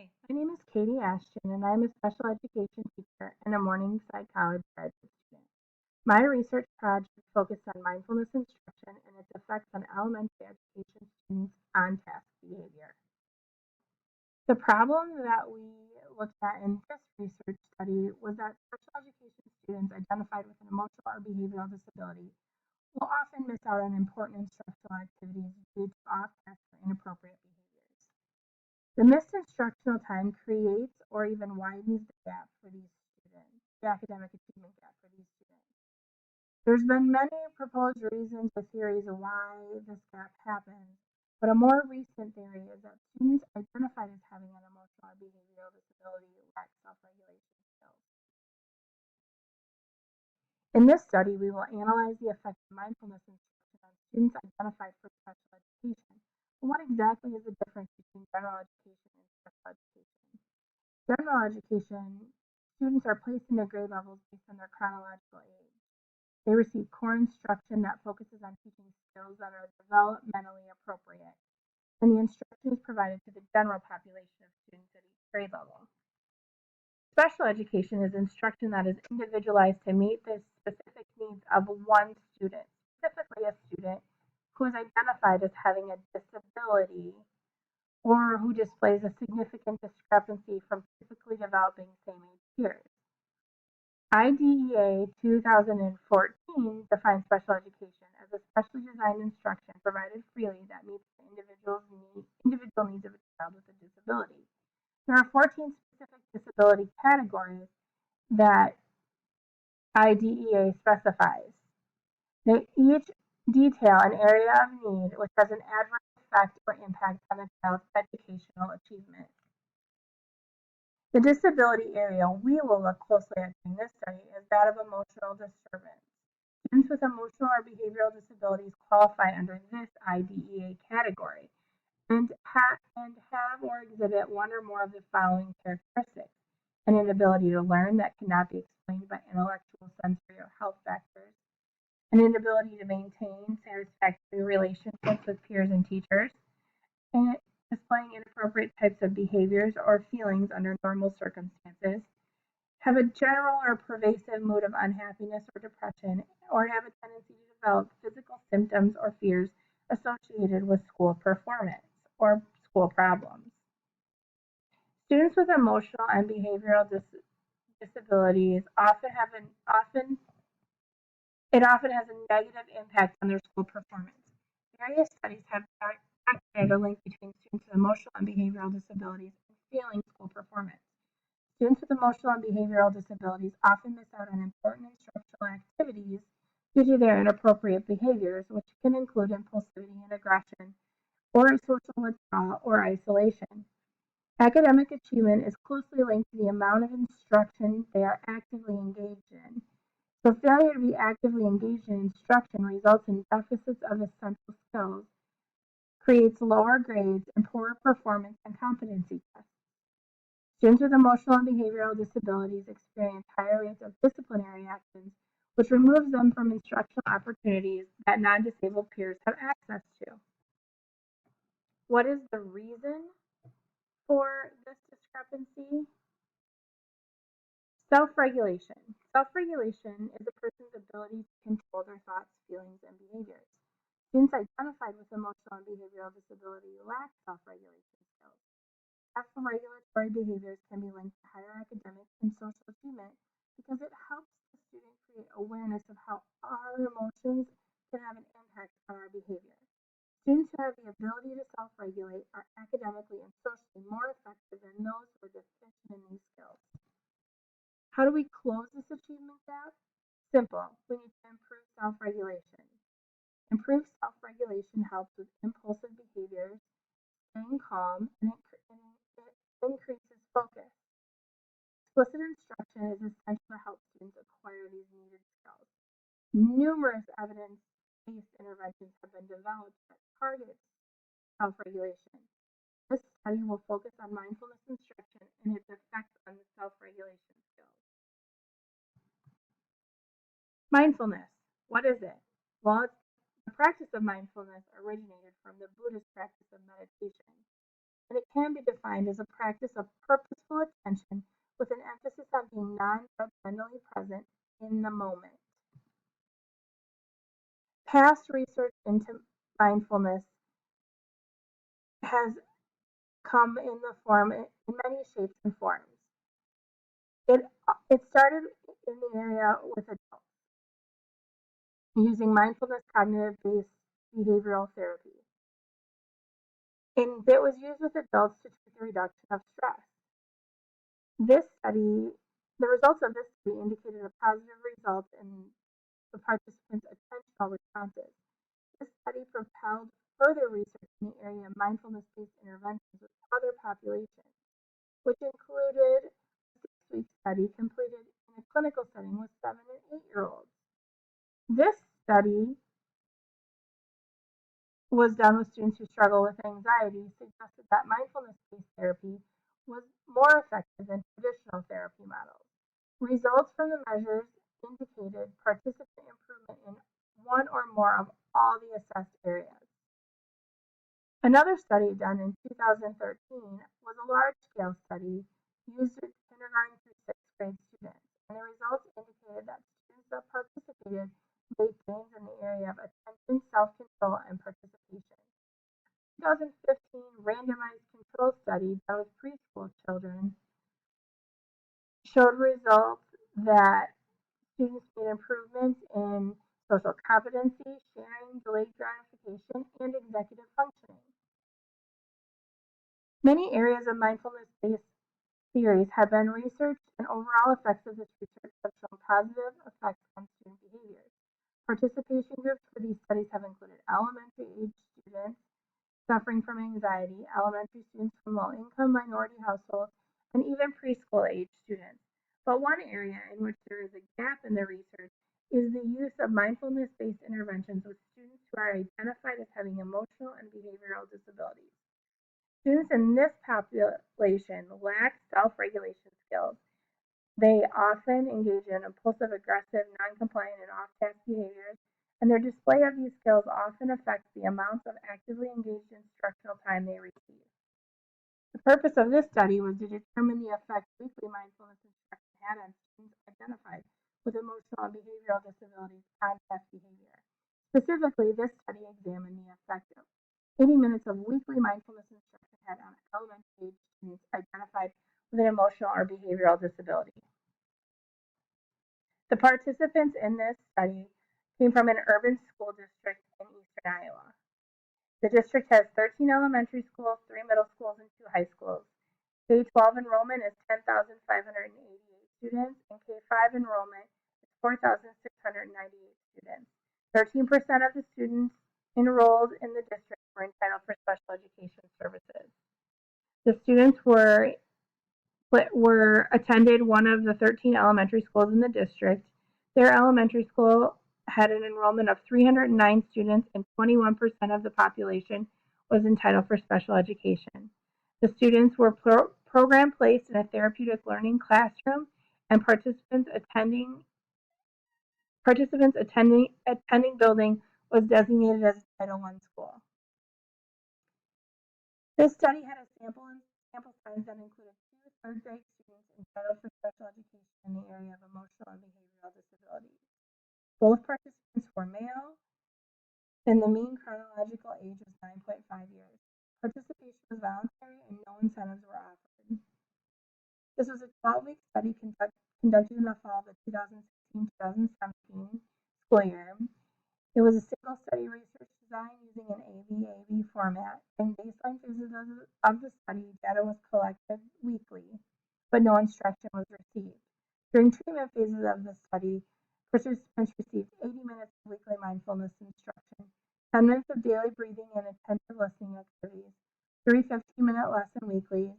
Hi, my name is Katie Ashton, and I'm a special education teacher and a Morningside College graduate student. My research project focused on mindfulness instruction and its effects on elementary education students' on task behavior. The problem that we looked at in this research study was that special education students identified with an emotional or behavioral disability will often miss out on important instructional activities due to off task or inappropriate behaviors. The missed instructional time creates or even widens the gap for these students, the academic achievement gap for these students. There's been many proposed reasons or theories of why this gap happens, but a more recent theory is that students identified as having an emotional or behavioral disability lack self-regulation skills. In this study, we will analyze the effect of mindfulness instruction on students identified for special education. What exactly is the difference between general education and special education? General education, students are placed in their grade levels based on their chronological age. They receive core instruction that focuses on teaching skills that are developmentally appropriate, and the instruction is provided to the general population of students at each grade level. Special education is instruction that is individualized to meet the specific needs of one student, specifically a student who is identified as having a disability or who displays a significant discrepancy from typically developing same-age peers. IDEA 2014 defines special education as a specially designed instruction provided freely that meets the individual needs of a child with a disability. There are 14 specific disability categories that IDEA specifies. They each detail an area of need which has an adverse effect or impact on the child's educational achievement. The disability area we will look closely at during this study is that of emotional disturbance. Students with emotional or behavioral disabilities qualify under this IDEA category and have or exhibit one or more of the following characteristics: an inability to learn that cannot be explained by intellectual, sensory, or health factors, an inability to maintain satisfactory relationships with peers and teachers, and displaying inappropriate types of behaviors or feelings under normal circumstances, have a general or pervasive mood of unhappiness or depression, or have a tendency to develop physical symptoms or fears associated with school performance or school problems. Students with emotional and behavioral disabilities often has a negative impact on their school performance. Various studies have documented a link between students with emotional and behavioral disabilities and failing school performance. Students with emotional and behavioral disabilities often miss out on important instructional activities due to their inappropriate behaviors, which can include impulsivity and aggression, or social withdrawal or isolation. Academic achievement is closely linked to the amount of instruction they are actively engaged in. So failure to be actively engaged in instruction results in deficits of essential skills, creates lower grades, and poorer performance on competency tests. Students with emotional and behavioral disabilities experience higher rates of disciplinary actions, which removes them from instructional opportunities that non-disabled peers have access to. What is the reason for this discrepancy? Self-regulation. Self-regulation is a person's ability to control their thoughts, feelings, and behaviors. Students identified with emotional and behavioral disability lack self-regulation skills. Self-regulatory behaviors can be linked to higher academic and social achievement because it helps the student create awareness of how our emotions can have an impact on our behavior. Students who have the ability to self-regulate are academically and socially more effective than those who are deficient in these skills. How do we close this achievement gap? Simple. We need to improve self-regulation. Improved self-regulation helps with impulsive behaviors, staying calm, and it increases focus. Explicit instruction is essential to help students acquire these needed skills. Numerous evidence-based interventions have been developed that target self-regulation. This study will focus on mindfulness instruction and its effects on the self-regulation skills. Mindfulness. What is it? Well, the practice of mindfulness originated from the Buddhist practice of meditation. and it can be defined as a practice of purposeful attention with an emphasis on being non-judgmentally present in the moment. Past research into mindfulness has come in the form in many shapes and forms. It started in the area with adults using mindfulness cognitive-based behavioral therapy, and it was used with adults to treat the reduction of stress. The results of this study indicated a positive result in the participants' attentional responses. This study propelled further research in the area of mindfulness-based interventions with other populations, which included a 6-week study completed in a clinical setting with 7 and 8-year-olds. This study was done with students who struggle with anxiety, suggested that mindfulness-based therapy was more effective than traditional therapy models. Results from the measures indicated participant improvement in one or more of all the assessed areas. Another study done in 2013 was a large-scale study used with kindergarten through 6th grade students, and the results indicated that students that participated made gains in the area of attention, self-control, and participation. The 2015 randomized control study done with preschool children showed results that students made improvements in social competency, sharing, delayed gratification, and executive functioning. Many areas of mindfulness-based theories have been researched, and overall effects of this research have shown positive effects on student behaviors. Participation groups for these studies have included elementary-age students suffering from anxiety, elementary students from low-income minority households, and even preschool-age students. But one area in which there is a gap in the research is the use of mindfulness-based interventions with students who are identified as having emotional and behavioral disabilities. Students in this population lack self-regulation skills. They often engage in impulsive, aggressive, non-compliant, and off-task behaviors, and their display of these skills often affects the amount of actively engaged instructional time they receive. The purpose of this study was to determine the effect weekly mindfulness instruction had on students identified with emotional and behavioral disabilities on task behavior. Specifically, this study examined the effect of 80 minutes of weekly mindfulness instruction had on elementary age students identified with an emotional or behavioral disability. The participants in this study came from an urban school district in eastern Iowa. The district has 13 elementary schools, 3 middle schools, and 2 high schools. K-12 enrollment is 10,588 students, and K-5 enrollment is 4,698 students. 13% of the students enrolled in the district were entitled for special education services. The students attended one of the 13 elementary schools in the district. Their elementary school had an enrollment of 309 students, and 21% of the population was entitled for special education. The students were program placed in a therapeutic learning classroom, and participants attending building was designated as a Title I school. This study had a sample size that included 2 third-grade students entitled for special education in the area of emotional and behavioral disabilities. Both participants were male, and the mean chronological age was 9.5 years. Participation was voluntary, and no incentives were offered. This was a 12-week study conducted in the fall of the 2016-2017 school year. It was a single study research design using an AV-AV format. In baseline phases of the study, data was collected weekly, but no instruction was received. During treatment phases of the study, participants received 80 minutes of weekly mindfulness instruction, 10 minutes of daily breathing and attentive listening activities, 3 15-minute lessons weekly,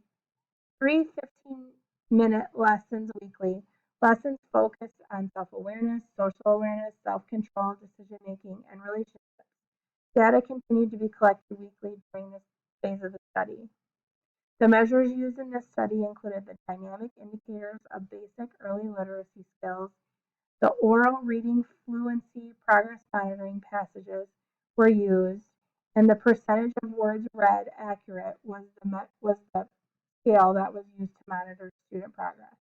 3 15-minute lessons weekly. Lessons focused on self-awareness, social awareness, self-control, decision-making, and relationships. Data continued to be collected weekly during this phase of the study. The measures used in this study included the dynamic indicators of basic early literacy skills. The oral reading fluency progress monitoring passages were used, and the percentage of words read accurate was the scale that was used to monitor student progress.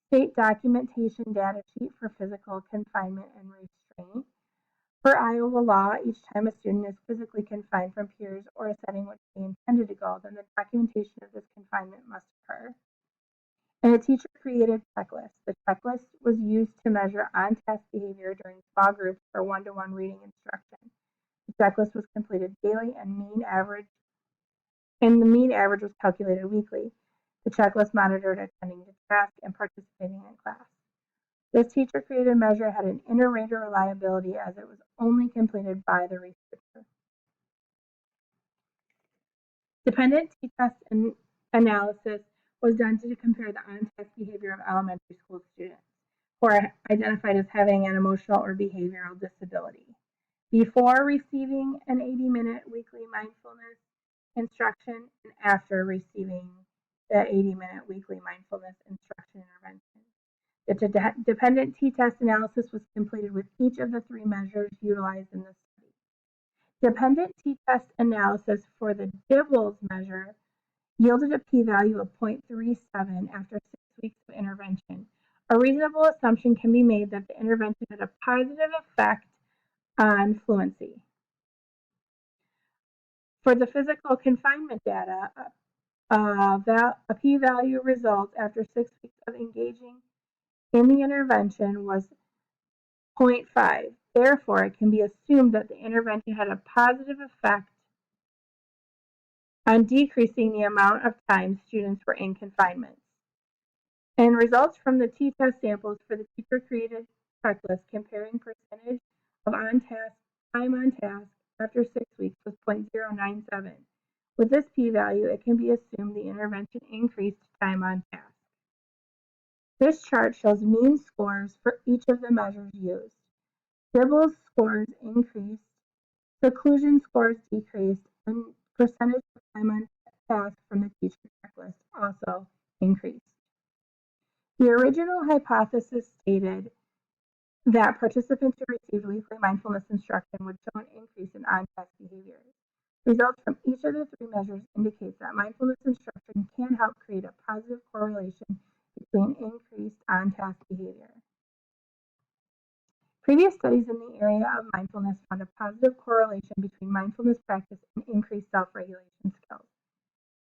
State documentation data sheet for physical confinement and restraint. Per Iowa law, each time a student is physically confined from peers or a setting which they intended to go, then the documentation of this confinement must occur. And a teacher-created checklist. The checklist was used to measure on-task behavior during small groups for one-to-one reading instruction. The checklist was completed daily and the mean average was calculated weekly. The checklist monitored attending to task and participating in class. This teacher-created measure had an inter-rater reliability as it was only completed by the researcher. Dependent t-test analysis was done to compare the on-task behavior of elementary school students who are identified as having an emotional or behavioral disability. Before receiving an 80-minute weekly mindfulness instruction and after receiving that 80-minute weekly mindfulness instruction intervention. The dependent t-test analysis was completed with each of the three measures utilized in the study. Dependent t-test analysis for the Dibbles measure yielded a p-value of 0.37 after 6 weeks of intervention. A reasonable assumption can be made that the intervention had a positive effect on fluency. For the physical confinement data, a p-value result after 6 weeks of engaging in the intervention was 0.5. Therefore, it can be assumed that the intervention had a positive effect on decreasing the amount of time students were in confinement. And results from the t-test samples for the teacher-created checklist comparing percentage of time on task after 6 weeks was 0.097. With this p-value, it can be assumed the intervention increased time on task. This chart shows mean scores for each of the measures used. Dibbles scores increased, seclusion scores decreased, and percentage of time on task from the teacher checklist also increased. The original hypothesis stated that participants who received weekly mindfulness instruction would show an increase in on-task behaviors. Results from each of the three measures indicate that mindfulness instruction can help create a positive correlation between increased on-task behavior. Previous studies in the area of mindfulness found a positive correlation between mindfulness practice and increased self-regulation skills.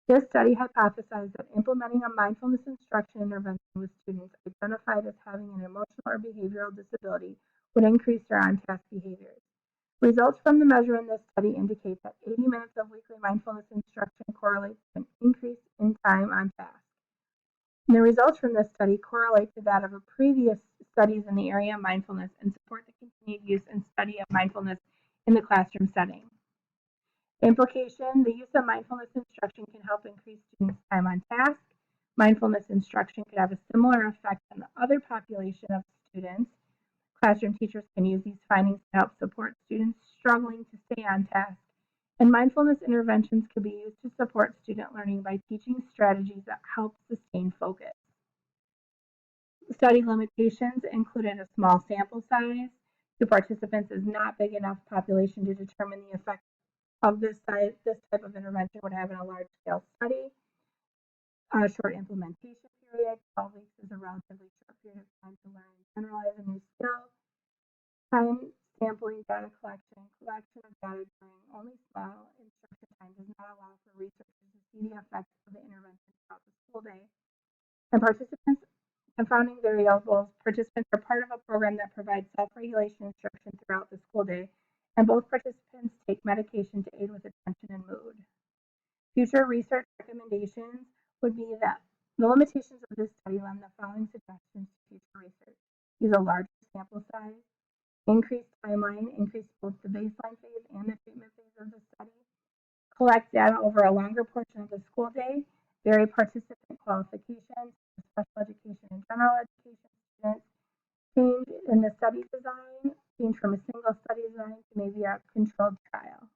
This study hypothesized that implementing a mindfulness instruction intervention with students identified as having an emotional or behavioral disability would increase their on-task behaviors. Results from the measure in this study indicate that 80 minutes of weekly mindfulness instruction correlates to an increase in time on task. And the results from this study correlate to that of previous studies in the area of mindfulness and support the continued use and study of mindfulness in the classroom setting. Implication: the use of mindfulness instruction can help increase students' time on task. Mindfulness instruction could have a similar effect on the other population of students. Classroom teachers can use these findings to help support students struggling to stay on task. And mindfulness interventions could be used to support student learning by teaching strategies that help sustain focus. Study limitations included a small sample size. 2 participants is not big enough population to determine the effect of this type of intervention would have in a large-scale study. A short implementation period. 12 weeks is a relatively short period of time to learn and generalize a new skill. Time sampling, data collection of data during only small instruction time does not allow for researchers to see the effects of the intervention throughout the school day. And confounding variables, participants are part of a program that provides self-regulation instruction throughout the school day, and both participants take medication to aid with attention and mood. Future research recommendations would be that the limitations of this study lend the following suggestions to future research. Use a larger sample size, increase timeline, increase both the baseline phase and the treatment phase of the study, collect data over a longer portion of the school day, vary participant qualifications, special education and general education students, change in the study design, change from a single study design to maybe a controlled trial.